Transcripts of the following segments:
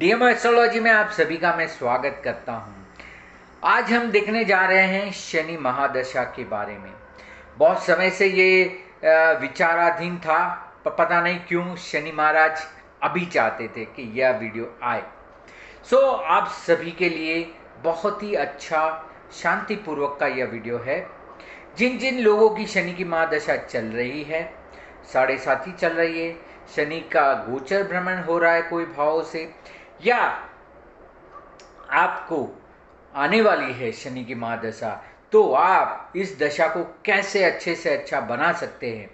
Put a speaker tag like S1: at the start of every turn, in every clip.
S1: DM astrology में आप सभी का मैं स्वागत करता हूं। आज हम देखने जा रहे हैं शनि महादशा के बारे में। बहुत समय से ये विचाराधीन था, पर पता नहीं क्यों शनि महाराज अभी चाहते थे कि यह वीडियो आए। आप सभी के लिए बहुत ही अच्छा शांतिपूर्वक का यह वीडियो है। जिन जिन लोगों की शनि की महादशा चल रही है, 7.5 चल रही है, शनि का गोचर भ्रमण हो रहा है कोई भाव से, या आपको आने वाली है शनि की महादशा, तो आप इस दशा को कैसे अच्छे से अच्छा बना सकते हैं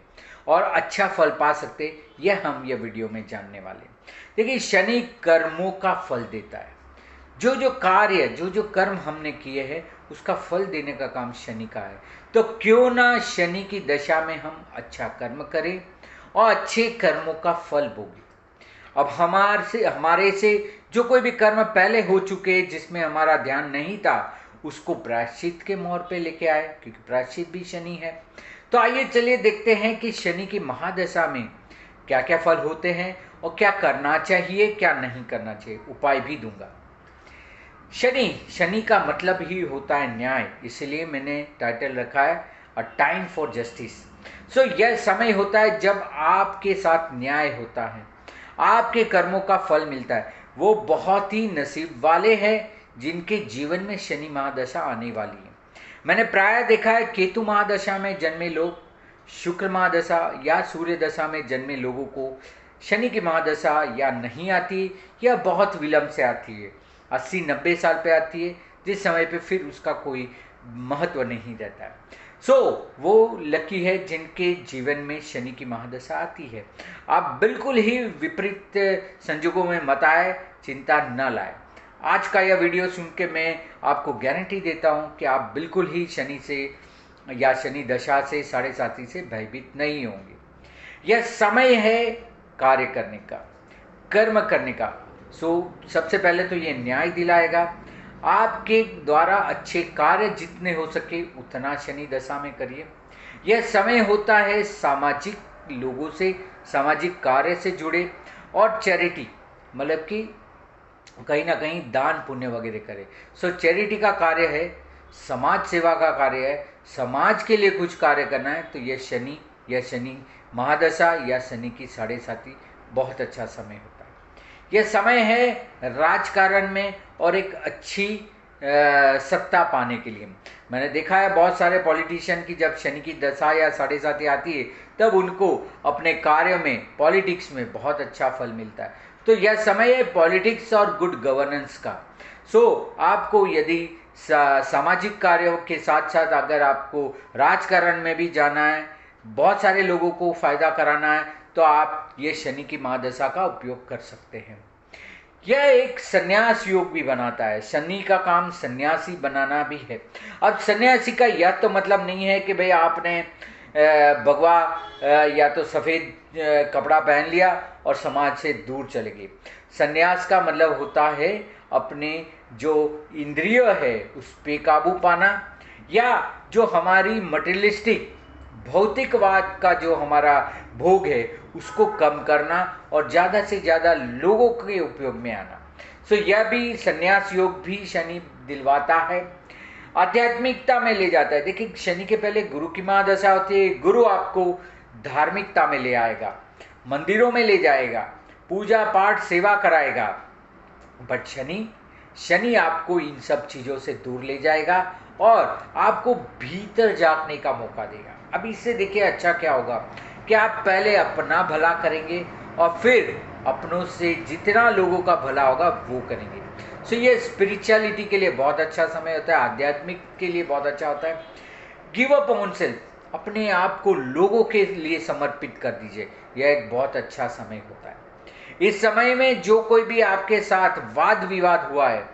S1: और अच्छा फल पा सकते हैं, यह हम यह वीडियो में जानने वाले हैं। देखिए, शनि कर्मों का फल देता है। जो जो कार्य, जो जो कर्म हमने किए हैं, उसका फल देने का काम शनि का है। तो क्यों ना शनि की दशा में हम अच्छा कर्म करें और अच्छे कर्मों का फल भोगें। अब हमारे से जो कोई भी कर्म पहले हो चुके जिसमें हमारा ध्यान नहीं था, उसको प्रायश्चित के मोहर पे लेके आए, क्योंकि प्रायश्चित भी शनि है। तो आइए चलिए देखते हैं कि शनि की महादशा में क्या क्या फल होते हैं और क्या करना चाहिए, क्या नहीं करना चाहिए, उपाय भी दूंगा। शनि का मतलब ही होता है न्याय, इसलिए मैंने टाइटल रखा है अ टाइम फॉर जस्टिस। यह समय होता है जब आपके साथ न्याय होता है, आपके कर्मों का फल मिलता है। वो बहुत ही नसीब वाले हैं जिनके जीवन में शनि महादशा आने वाली है। मैंने प्राय देखा है केतु महादशा में जन्मे लोग, शुक्र महादशा या सूर्य दशा में जन्मे लोगों को शनि की महादशा या नहीं आती या बहुत विलंब से आती है। 80-90 साल पे आती है, जिस समय पे फिर उसका कोई महत्व नहीं रहता है। वो लकी है जिनके जीवन में शनि की महादशा आती है। आप बिल्कुल ही विपरीत संजोगों में मत आए, चिंता न लाए। आज का यह वीडियो सुन के मैं आपको गारंटी देता हूं कि आप बिल्कुल ही शनि से या शनि दशा से, 7.5 से भयभीत नहीं होंगे। यह समय है कार्य करने का, कर्म करने का। सबसे पहले तो ये न्याय दिलाएगा। आपके द्वारा अच्छे कार्य जितने हो सके उतना शनि दशा में करिए। यह समय होता है सामाजिक लोगों से, सामाजिक कार्य से जुड़े और चैरिटी, मतलब कि कहीं ना कहीं दान पुण्य वगैरह करें। चैरिटी का कार्य है, समाज सेवा का कार्य है, समाज के लिए कुछ कार्य करना है, तो यह शनि महादशा या शनि की 7.5 बहुत अच्छा समय होता है। यह समय है राजकारण में और एक अच्छी सत्ता पाने के लिए। मैंने देखा है बहुत सारे पॉलिटिशियन की जब शनि की दशा या 7.5 आती है, तब उनको अपने कार्य में, पॉलिटिक्स में बहुत अच्छा फल मिलता है। तो यह समय है पॉलिटिक्स और गुड गवर्नेंस का। आपको यदि सामाजिक कार्यों के साथ साथ अगर आपको राजकारण में भी जाना है, बहुत सारे लोगों को फायदा कराना है, तो आप ये शनि की महादशा का उपयोग कर सकते हैं। यह एक संन्यास योग भी बनाता है। शनि का काम सन्यासी बनाना भी है। अब सन्यासी का यह तो मतलब नहीं है कि भाई आपने भगवा या तो सफ़ेद कपड़ा पहन लिया और समाज से दूर चले गए। सन्यास का मतलब होता है अपने जो इंद्रिय है उस पे काबू पाना, या जो हमारी मटेरियलिस्टिक भौतिकवाद का जो हमारा भोग है उसको कम करना और ज़्यादा से ज़्यादा लोगों के उपयोग में आना। यह भी संन्यास योग भी शनि दिलवाता है, आध्यात्मिकता में ले जाता है। देखिए, शनि के पहले गुरु की महादशा होती है। गुरु आपको धार्मिकता में ले आएगा, मंदिरों में ले जाएगा, पूजा पाठ सेवा कराएगा। बट शनि आपको इन सब चीज़ों से दूर ले जाएगा और आपको भीतर झांकने का मौका देगा। अब इससे देखिए अच्छा क्या होगा कि आप पहले अपना भला करेंगे और फिर अपनों से जितना लोगों का भला होगा वो करेंगे। ये स्पिरिचुअलिटी के लिए बहुत अच्छा समय होता है, आध्यात्मिक के लिए बहुत अच्छा होता है। गिव अप ऑन सेल्फ, अपने आप को लोगों के लिए समर्पित कर दीजिए। यह एक बहुत अच्छा समय होता है। इस समय में जो कोई भी आपके साथ वाद विवाद हुआ है,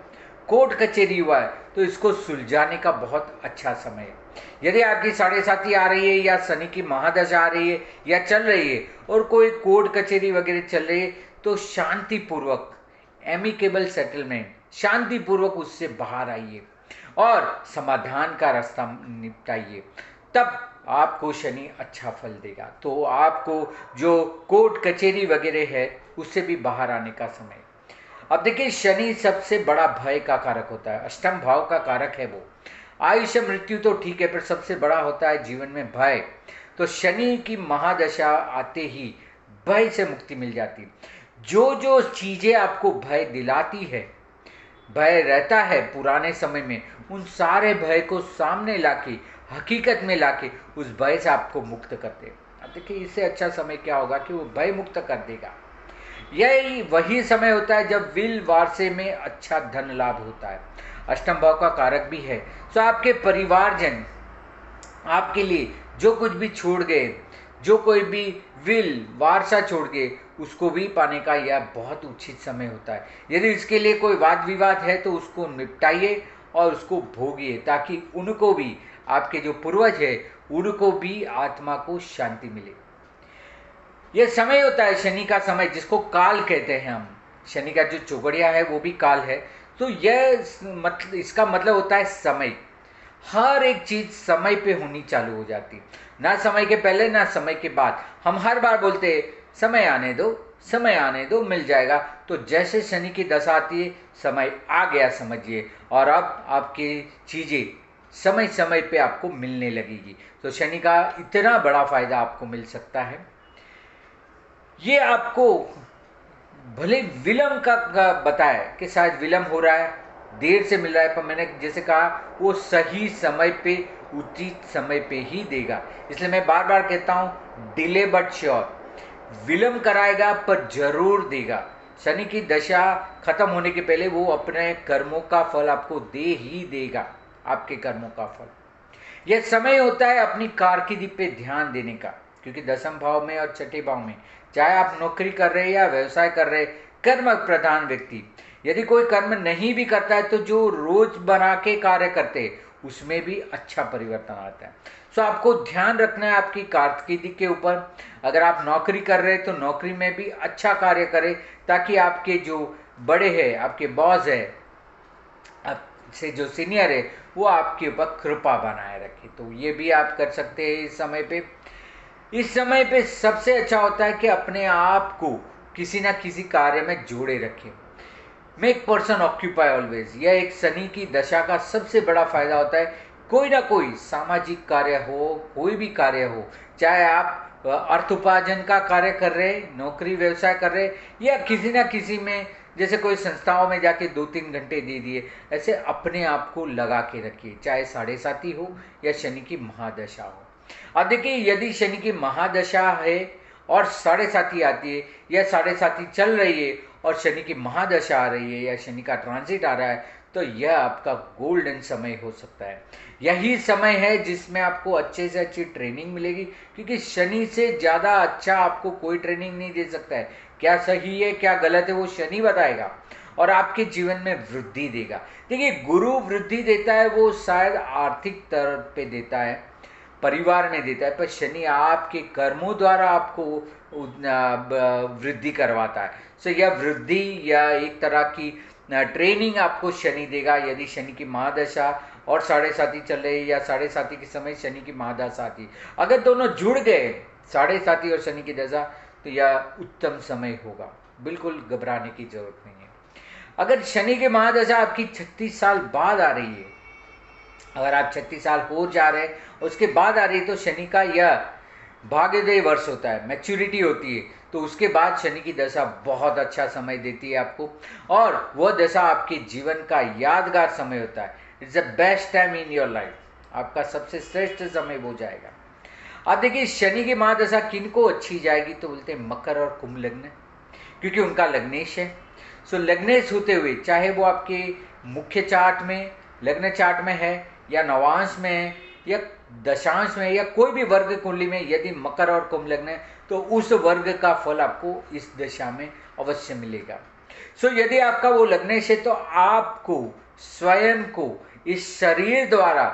S1: कोर्ट कचहरी हुआ है, तो इसको सुलझाने का बहुत अच्छा समय है। यदि आपकी 7.5 आ रही है या शनि की महादशा आ रही है या चल रही है और कोई कोर्ट कचहरी वगैरह चल रही है, तो शांतिपूर्वक एमिकेबल सेटलमेंट, शांतिपूर्वक उससे बाहर आइए और समाधान का रास्ता निपटाइए, तब आपको शनि अच्छा फल देगा। तो आपको जो कोर्ट कचहरी वगैरह है उससे भी बाहर आने का समय। अब देखिए, शनि सबसे बड़ा भय का कारक होता है, अष्टम भाव का कारक है वो। आयुष्य मृत्यु तो ठीक है, पर सबसे बड़ा होता है जीवन में भय। तो शनि की महादशा आते ही भय से मुक्ति मिल जाती है। जो जो चीजें आपको भय दिलाती है, भय रहता है पुराने समय में, उन सारे भय को सामने लाके, हकीकत में लाके उस भय से आपको मुक्त करते हैं। अब देखिए, इससे अच्छा समय क्या होगा कि वो भय मुक्त कर देगा। यही वही समय होता है जब विल वारसे में अच्छा धन लाभ होता है, अष्टम भाव का कारक भी है। तो आपके परिवारजन आपके लिए जो कुछ भी छोड़ गए, जो कोई भी विल वारसा छोड़ गए, उसको भी पाने का यह बहुत उचित समय होता है। यदि इसके लिए कोई वाद विवाद है तो उसको निपटाइए और उसको भोगिए, ताकि उनको भी, आपके जो पूर्वज है उनको भी आत्मा को शांति मिले। यह समय होता है शनि का समय, जिसको काल कहते हैं हम। शनि का जो चौगड़िया है वो भी काल है। तो यह इसका मतलब होता है समय। हर एक चीज समय पे होनी चालू हो जाती, ना समय के पहले ना समय के बाद। हम हर बार बोलते हैं समय आने दो, समय आने दो, मिल जाएगा। तो जैसे शनि की दशा आती है, समय आ गया समझिए, और अब आपकी चीजें समय समय पे आपको मिलने लगेगी। तो शनि का इतना बड़ा फायदा आपको मिल सकता है। ये आपको भले विलंब का बताया कि शायद विलंब हो रहा है, देर से मिल रहा है, पर मैंने जैसे कहा वो सही समय पे, उचित समय पे ही देगा। इसलिए मैं बार बार कहता हूं, डिले बट श्योर। विलंब कराएगा पर जरूर देगा। शनि की दशा खत्म होने के पहले वो अपने कर्मों का फल आपको दे ही देगा, आपके कर्मों का फल। यह समय होता है अपनी कारकिर्दी पे ध्यान देने का, क्योंकि दसम भाव में और छठे भाव में, चाहे आप नौकरी कर रहे हैं या व्यवसाय कर रहे, कर्म प्रधान व्यक्ति यदि कोई कर्म नहीं भी करता है, तो जो रोज बना के कार्य करते हैं उसमें भी अच्छा परिवर्तन आता है। सो आपको ध्यान रखना है आपकी कारकिर्दी के ऊपर। अगर आप नौकरी कर रहे हैं तो नौकरी में भी अच्छा कार्य करें, ताकि आपके जो बड़े हैं, आपके बॉस है, आपसे जो सीनियर है, वो आपके ऊपर कृपा बनाए रखे। तो ये भी आप कर सकते हैं इस समय पे। इस समय पे सबसे अच्छा होता है कि अपने आप को किसी ना किसी कार्य में जोड़े रखें। मेक पर्सन ऑक्यूपाई ऑलवेज, यह एक शनि की दशा का सबसे बड़ा फायदा होता है। कोई ना कोई सामाजिक कार्य हो, कोई भी कार्य हो, चाहे आप अर्थ उपार्जन का कार्य कर रहे, नौकरी व्यवसाय कर रहे, या किसी ना किसी में, जैसे कोई संस्थाओं में जाके 2-3 घंटे दे दिए, ऐसे अपने आप को लगा के रखिए, चाहे साढ़े साथी हो या शनि की महादशा हो। अब देखिए, यदि शनि की महादशा है और साढ़े साथी आती है, या साढ़े साथी चल रही है और शनि की महादशा आ रही है, या शनि का ट्रांजिट आ रहा है, तो यह आपका गोल्डन समय हो सकता है। यही समय है जिसमें आपको अच्छे से अच्छी ट्रेनिंग मिलेगी, क्योंकि शनि से ज़्यादा अच्छा आपको कोई ट्रेनिंग नहीं दे सकता है। क्या सही है क्या गलत है वो शनि बताएगा, और आपके जीवन में वृद्धि देगा। देखिए, गुरु वृद्धि देता है वो शायद आर्थिक तौर पे देता है, परिवार में देता है, पर शनि आपके कर्मों द्वारा आपको वृद्धि करवाता है। सो यह वृद्धि या एक तरह की ट्रेनिंग आपको शनि देगा, यदि शनि की महादशा और साढ़े साथी चल रही, या साढ़े साथी के समय शनि की महादशा आती, अगर दोनों जुड़ गए, साढ़े साथी और शनि की दशा, तो यह उत्तम समय होगा। बिल्कुल घबराने की जरूरत नहीं है। अगर शनि की महादशा आपकी 36 साल बाद आ रही है, अगर आप 36 साल हो जा रहे हैं उसके बाद आ रही है, तो शनि का यह भाग्योदय वर्ष होता है, मैच्योरिटी होती है। तो उसके बाद शनि की दशा बहुत अच्छा समय देती है आपको, और वह दशा आपके जीवन का यादगार समय होता है। It's the best time in your life, आपका सबसे श्रेष्ठ समय हो जाएगा। अब देखिए, शनि की महादशा किनको अच्छी जाएगी, तो बोलते हैं मकर और कुंभ लग्न, क्योंकि उनका लग्नेश है। सो लग्नेश होते हुए, चाहे वो आपके मुख्य चार्ट में, लग्न चार्ट में है, या नवांश में है, या दशांश में, या कोई भी वर्ग कुंडली में यदि मकर और कुंभ लग्न है, तो उस वर्ग का फल आपको इस दशा में अवश्य मिलेगा। सो यदि आपका वो लग्नेश है, तो आपको स्वयं को इस शरीर द्वारा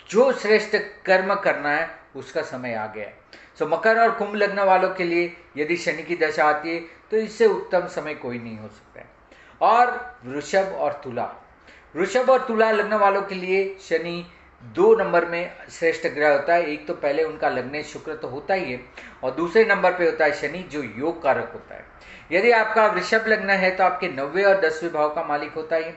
S1: जो श्रेष्ठ कर्म करना है उसका समय आ गया है। सो मकर और कुंभ लग्न वालों के लिए यदि शनि की दशा आती है, तो इससे उत्तम समय कोई नहीं हो सकता है। और वृषभ और तुला, वृषभ और तुला लग्न वालों के लिए शनि दो नंबर में श्रेष्ठ ग्रह होता है। एक तो पहले उनका लग्न शुक्र तो होता ही है, और दूसरे नंबर पे होता है शनि, जो योग कारक होता है। यदि आपका वृषभ लग्न है तो आपके 9वें और 10वें भाव का मालिक होता है,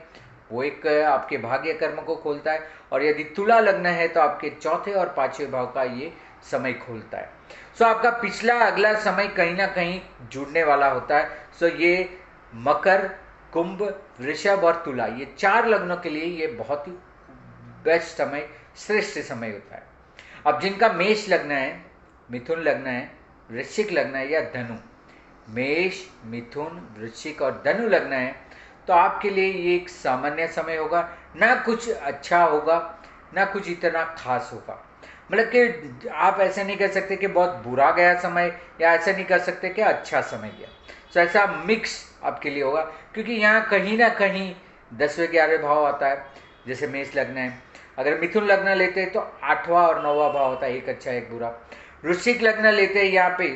S1: वो एक आपके भाग्य कर्म को खोलता है। और यदि तुला लग्न है तो आपके 4थे और 5वें भाव का ये समय खोलता है। सो आपका पिछला अगला समय कहीं ना कहीं जुड़ने वाला होता है। सो ये मकर, कुंभ, वृषभ और तुला, ये 4 लग्नों के लिए ये बहुत ही बेस्ट समय, श्रेष्ठ समय होता है। अब जिनका मेष लग्न है, मिथुन लग्न है, वृश्चिक लग्न है या धनु, मेष, मिथुन, वृश्चिक और धनु लग्न है, तो आपके लिए ये एक सामान्य समय होगा। ना कुछ अच्छा होगा, ना कुछ इतना खास होगा। मतलब कि आप ऐसा नहीं कह सकते कि बहुत बुरा गया समय, या ऐसा नहीं कर सकते कि अच्छा समय गया। तो ऐसा मिक्स आपके लिए होगा, क्योंकि यहाँ कहीं ना कहीं 10वें 11वें भाव आता है। जैसे मेष लग्न है, अगर मिथुन लग्न लेते हैं तो 8वां और 9वां भाव होता है, एक अच्छा एक बुरा। वृश्चिक लग्न लेते हैं यहाँ पे,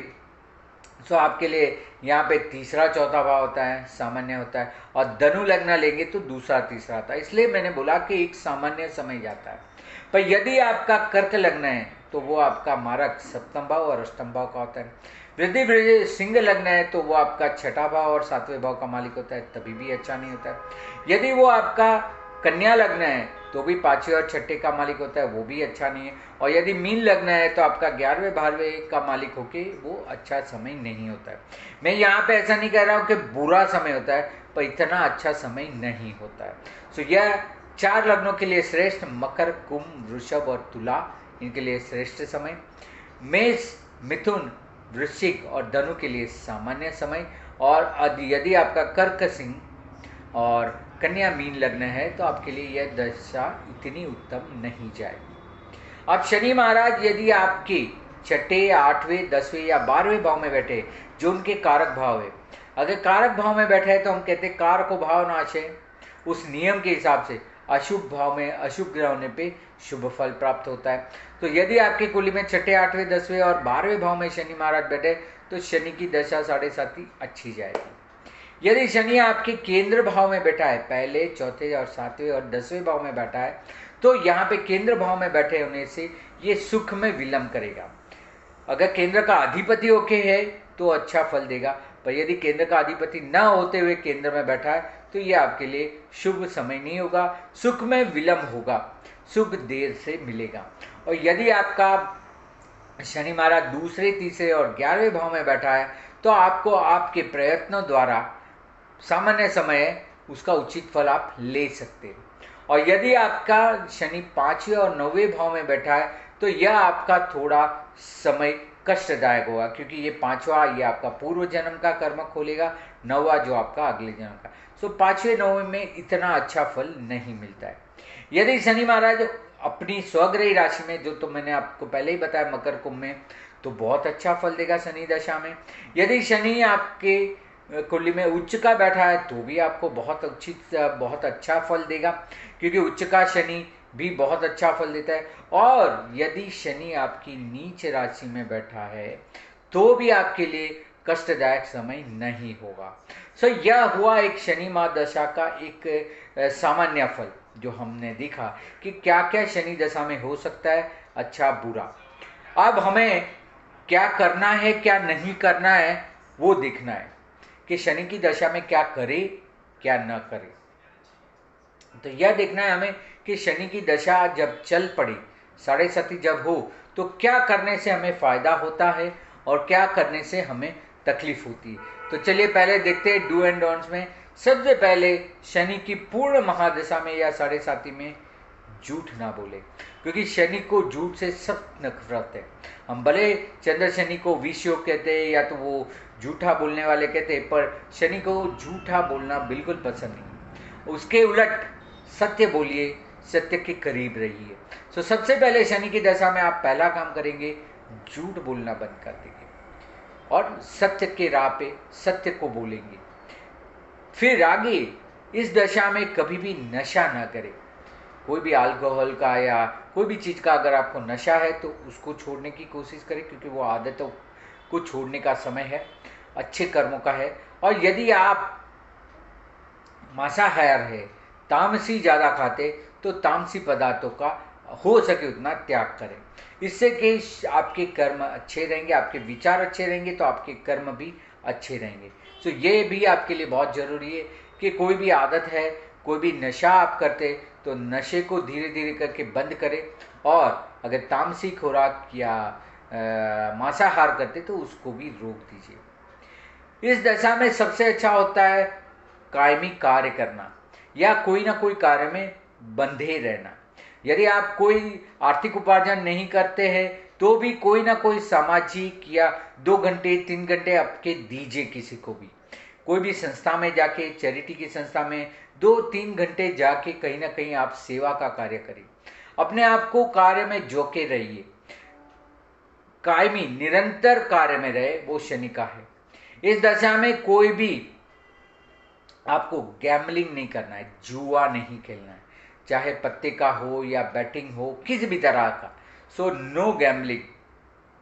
S1: सो आपके लिए यहाँ पे 3रा 4था भाव होता है, सामान्य होता है। और धनु लग्न लेंगे तो 2रा 3रा आता है। इसलिए मैंने बोला कि एक सामान्य समय जाता है। पर यदि आपका कर्क लग्न है तो वो आपका मारक 7म भाव और 8म भाव का होता है। वृद्धि सिंह लग्न है तो वो आपका 6ठा भाव और 7वें भाव का मालिक होता है, तभी भी अच्छा नहीं होता है। यदि वो आपका कन्या लग्न है तो भी 5वें और 6ठे का मालिक होता है, वो भी अच्छा नहीं है। और यदि मीन लग्न है तो आपका 11वें 12वें का मालिक होके वो अच्छा समय नहीं होता है। मैं यहाँ पे ऐसा नहीं कह रहा हूँ कि बुरा समय होता है, पर इतना अच्छा समय नहीं होता है। सो यह 4 लग्नों के लिए श्रेष्ठ, मकर, कुंभ, वृषभ और तुला, इनके लिए श्रेष्ठ समय। मेष, मिथुन, वृश्चिक और धनु के लिए सामान्य समय। और यदि आपका कर्क, सिंह और कन्या, मीन लग्न है तो आपके लिए यह दशा इतनी उत्तम नहीं जाएगी। अब शनि महाराज यदि आपके 6ठे, 8वें, 10वें या 12वें भाव में बैठे, जो उनके कारक भाव है, अगर कारक भाव में बैठे हैं तो हम कहते हैं कारक भाव नाश है। उस नियम के हिसाब से अशुभ भाव में अशुभ ग्रह होने पे शुभ फल प्राप्त होता है। तो यदि आपकी कुंडली में 6ठे, 8वें, 10वें और 12वें भाव में शनि महाराज बैठे तो शनि की दशा 7.5 अच्छी जाएगी। यदि शनि आपके केंद्र भाव में बैठा है, पहले, चौथे और 7वें और 10वें भाव में बैठा है, तो यहाँ पे केंद्र भाव में बैठे होने से ये सुख में विलंब करेगा। अगर केंद्र का अधिपति होके है तो अच्छा फल देगा, पर यदि केंद्र का अधिपति न होते हुए केंद्र में बैठा है तो ये आपके लिए शुभ समय नहीं होगा, सुख में विलंब होगा, सुख देर से मिलेगा। और यदि आपका शनि महाराज दूसरे, तीसरे और 11वें भाव में बैठा है तो आपको आपके प्रयत्नों द्वारा सामान्य समय है, उसका उचित फल आप ले सकते हैं। और यदि आपका शनि 5वें और 9वें भाव में बैठा है तो यह आपका थोड़ा समय कष्टदायक होगा, क्योंकि ये 5वां ये आपका पूर्व जन्म का कर्म खोलेगा, 9वां जो आपका अगले जन्म का। सो 5वें 9वें में इतना अच्छा फल नहीं मिलता है। यदि शनि महाराज अपनी स्वग्रही राशि में, जो तो मैंने आपको पहले ही बताया मकर, कुंभ में, तो बहुत अच्छा फल देगा शनि दशा में। यदि शनि आपके कुंडली में उच्च का बैठा है तो भी आपको बहुत अच्छा फल देगा, क्योंकि उच्च का शनि भी बहुत अच्छा फल देता है। और यदि शनि आपकी नीच राशि में बैठा है तो भी आपके लिए कष्टदायक समय नहीं होगा। सो यह हुआ एक शनि महादशा का एक सामान्य फल, जो हमने देखा कि क्या क्या शनि दशा में हो सकता है, अच्छा बुरा। अब हमें क्या करना है क्या नहीं करना है वो देखना है कि शनि की दशा में क्या करे क्या न करे। तो यह देखना है हमें कि शनि की दशा जब चल पड़ी, 7.5 जब हो, तो क्या करने से हमें फायदा होता है और क्या करने से हमें तकलीफ होती है। तो चलिए पहले देखते हैं डू एंड डोंट्स में। सबसे पहले शनि की पूर्ण महादशा में या 7.5 में झूठ ना बोले, क्योंकि शनि को झूठ से सख्त नफरत है। हम भले चंद्र शनि को विष योग कहते हैं या तो वो झूठा बोलने वाले कहते हैं, पर शनि को झूठा बोलना बिल्कुल पसंद नहीं। उसके उलट सत्य बोलिए, सत्य के करीब रहिए। तो सबसे पहले शनि की दशा में आप पहला काम करेंगे, झूठ बोलना बंद कर देंगे और सत्य के राह पे सत्य को बोलेंगे। फिर आगे इस दशा में कभी भी नशा ना करें। कोई भी अल्कोहल का या कोई भी चीज़ का अगर आपको नशा है तो उसको छोड़ने की कोशिश करें, क्योंकि वो आदतों को छोड़ने का समय है, अच्छे कर्मों का है। और यदि आप मांसाहार है, तामसी ज़्यादा खाते, तो तामसी पदार्थों का हो सके उतना त्याग करें। इससे कि आपके कर्म अच्छे रहेंगे, आपके विचार अच्छे रहेंगे तो आपके कर्म भी अच्छे रहेंगे। तो ये भी आपके लिए बहुत ज़रूरी है कि कोई भी आदत है, कोई भी नशा आप करते तो नशे को धीरे धीरे करके बंद करें, और अगर तामसिक खुराक या मांसाहार करते तो उसको भी रोक दीजिए। इस दशा में सबसे अच्छा होता है कायमी कार्य करना या कोई ना कोई कार्य में बंधे रहना। यदि आप कोई आर्थिक उपार्जन नहीं करते हैं तो भी कोई ना कोई सामाजिक या 2 घंटे 3 घंटे आपके दीजिए। किसी को भी कोई भी संस्था में जाके, चैरिटी की संस्था में 2-3 घंटे जाके कहीं ना कहीं आप सेवा का कार्य करिए। अपने आप को कार्य में जोके रहिए, कायमी निरंतर कार्य में रहे, वो शनि का है। इस दशा में कोई भी आपको गैम्बलिंग नहीं करना है, जुआ नहीं खेलना है, चाहे पत्ते का हो या बैटिंग हो, किसी भी तरह का। So no gambling.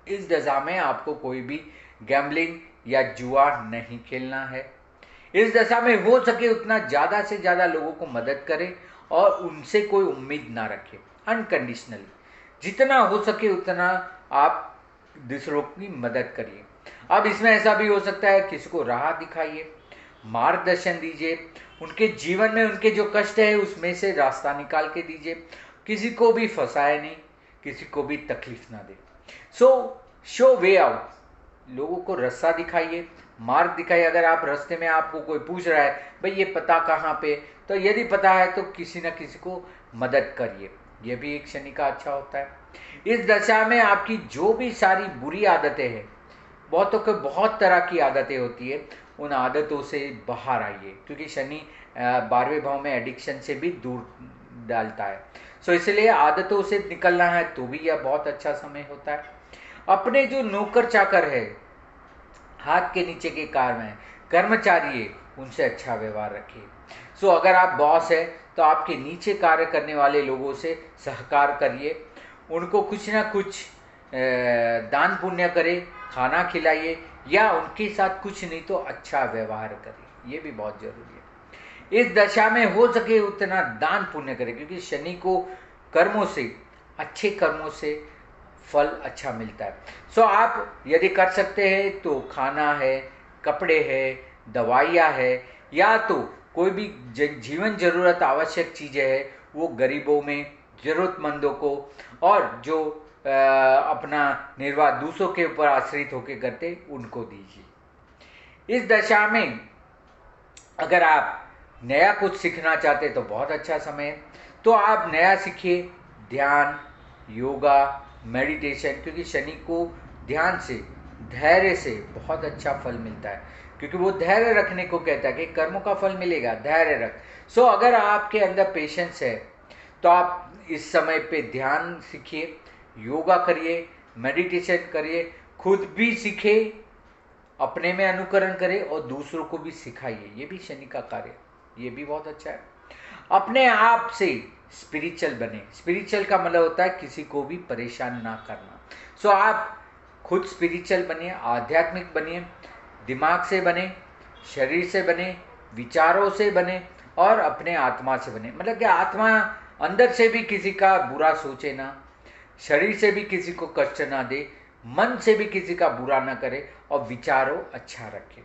S1: इस दशा में आपको कोई भी गैम्बलिंग या जुआ नहीं खेलना है। इस दशा में हो सके उतना ज़्यादा से ज़्यादा लोगों को मदद करें और उनसे कोई उम्मीद ना रखें, अनकंडीशनली। जितना हो सके उतना आप दूसरों की मदद करिए। अब इसमें ऐसा भी हो सकता है किसी को राह दिखाइए, मार्गदर्शन दीजिए, उनके जीवन में उनके जो कष्ट है उसमें से रास्ता निकाल के दीजिए। किसी को भी फंसाए नहीं, किसी को भी तकलीफ ना दे। सो शो वे आउट, लोगों को रास्ता दिखाइए, मार्ग दिखाइए। अगर आप रास्ते में आपको कोई पूछ रहा है भाई ये पता कहाँ पे, तो यदि पता है तो किसी न किसी को मदद करिए। यह भी एक शनि का अच्छा होता है। इस दशा में आपकी जो भी सारी बुरी आदतें हैं, बहुतों को बहुत तरह की आदतें होती है, उन आदतों से बाहर आइए, क्योंकि शनि 12वें भाव में एडिक्शन से भी दूर डालता है। सो इसलिए आदतों से निकलना है तो भी यह बहुत अच्छा समय होता है। अपने जो नौकर चाकर है, हाथ के नीचे के कार में कर्मचारी है, उनसे अच्छा व्यवहार रखिए। सो अगर आप बॉस है तो आपके नीचे कार्य करने वाले लोगों से सहकार करिए, उनको कुछ ना कुछ दान पुण्य करें, खाना खिलाइए या उनके साथ कुछ नहीं तो अच्छा व्यवहार करें। ये भी बहुत जरूरी है। इस दशा में हो सके उतना दान पुण्य करें, क्योंकि शनि को कर्मों से, अच्छे कर्मों से फल अच्छा मिलता है। सो आप यदि कर सकते हैं तो खाना है, कपड़े है, दवाइयाँ है, या तो कोई भी जीवन जरूरत आवश्यक चीज़ें है वो गरीबों में, ज़रूरतमंदों को, और जो अपना निर्वाह दूसरों के ऊपर आश्रित होकर करते उनको दीजिए। इस दशा में अगर आप नया कुछ सीखना चाहते तो बहुत अच्छा समय है, तो आप नया सीखिए, ध्यान, योगा, मेडिटेशन, क्योंकि शनि को ध्यान से, धैर्य से बहुत अच्छा फल मिलता है, क्योंकि वो धैर्य रखने को कहता है कि कर्मों का फल मिलेगा, धैर्य रख। सो अगर आपके अंदर पेशेंस है तो आप इस समय पे ध्यान सीखिए, योगा करिए, मेडिटेशन करिए, खुद भी सीखे, अपने में अनुकरण करें और दूसरों को भी सिखाइए। ये भी शनि का कार्य, ये भी बहुत अच्छा है। अपने आप से स्पिरिचुअल बने। स्पिरिचुअल का मतलब होता है किसी को भी परेशान ना करना। सो आप खुद स्पिरिचुअल बनिए, आध्यात्मिक बनिए, दिमाग से बने, शरीर से बने, विचारों से बने और अपने आत्मा से बने। मतलब कि आत्मा अंदर से भी किसी का बुरा सोचे ना, शरीर से भी किसी को कष्ट ना दे, मन से भी किसी का बुरा ना करे और विचारों अच्छा रखे।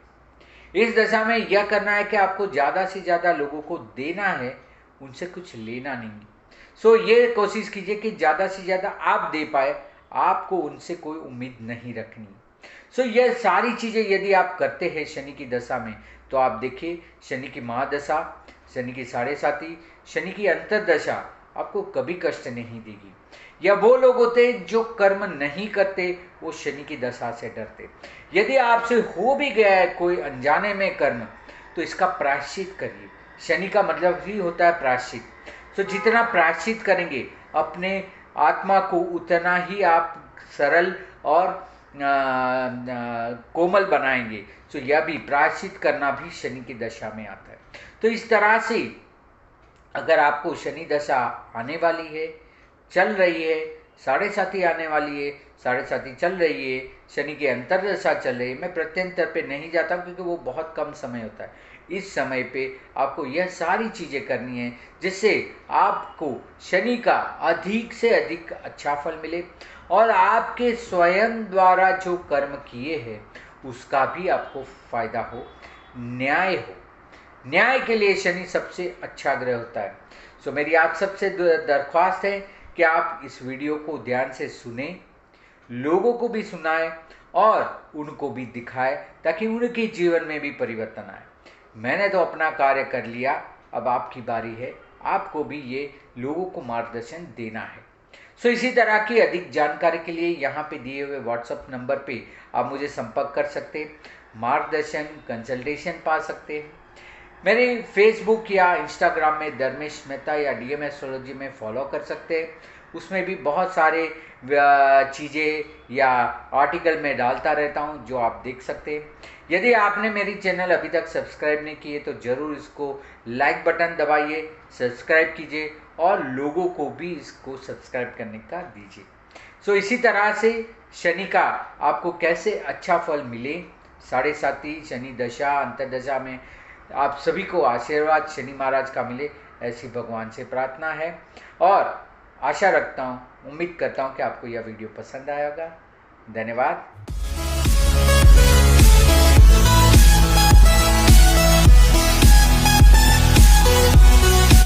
S1: इस दशा में यह करना है कि आपको ज़्यादा से ज़्यादा लोगों को देना है, उनसे कुछ लेना नहीं। सो ये कोशिश कीजिए कि ज़्यादा से ज़्यादा आप दे पाए, आपको उनसे कोई उम्मीद नहीं रखनी। सो यह सारी चीज़ें यदि आप करते हैं शनि की दशा में, तो आप देखिए शनि की महादशा, शनि की 7.5, शनि की अंतर्दशा आपको कभी कष्ट नहीं देगी। या वो लोग होते हैं जो कर्म नहीं करते, वो शनि की दशा से डरते। यदि आपसे हो भी गया है कोई अनजाने में कर्म, तो इसका प्रायश्चित करिए। शनि का मतलब ही होता है प्रायश्चित। तो जितना प्रायश्चित करेंगे अपने आत्मा को, उतना ही आप सरल और कोमल बनाएंगे। तो यह भी प्रायश्चित करना भी शनि की दशा में आता है। तो इस तरह से अगर आपको शनि दशा आने वाली है, चल रही है, 7.5 आने वाली है, 7.5 चल रही है, शनि की अंतर्दशा चल रही है, मैं प्रत्यंतर पे नहीं जाता क्योंकि वो बहुत कम समय होता है। इस समय पे आपको यह सारी चीज़ें करनी है जिससे आपको शनि का अधिक से अधिक अच्छा फल मिले और आपके स्वयं द्वारा जो कर्म किए हैं उसका भी आपको फायदा हो, न्याय हो। न्याय के लिए शनि सबसे अच्छा ग्रह होता है। सो मेरी आप सबसे दरख्वास्त है कि आप इस वीडियो को ध्यान से सुने, लोगों को भी सुनाएं और उनको भी दिखाएं ताकि उनके जीवन में भी परिवर्तन आए। मैंने तो अपना कार्य कर लिया, अब आपकी बारी है, आपको भी ये लोगों को मार्गदर्शन देना है। सो इसी तरह की अधिक जानकारी के लिए यहाँ पे दिए हुए व्हाट्सएप नंबर पे आप मुझे संपर्क कर सकते हैं, मार्गदर्शन कंसल्टेशन पा सकते हैं। मेरे फेसबुक या इंस्टाग्राम में धर्मेश मेहता या डीएम एस्ट्रोलॉजी में फॉलो कर सकते हैं। उसमें भी बहुत सारे चीज़ें या आर्टिकल में डालता रहता हूं जो आप देख सकते हैं। यदि आपने मेरी चैनल अभी तक सब्सक्राइब नहीं किए तो ज़रूर इसको लाइक बटन दबाइए, सब्सक्राइब कीजिए और लोगों को भी इसको सब्सक्राइब करने का दीजिए। सो इसी तरह से शनि का आपको कैसे अच्छा फल मिले, 7.5 शनि दशा अंतर्दशा में आप सभी को आशीर्वाद शनि महाराज का मिले, ऐसी भगवान से प्रार्थना है और आशा रखता हूँ, उम्मीद करता हूँ कि आपको यह वीडियो पसंद आया होगा। धन्यवाद।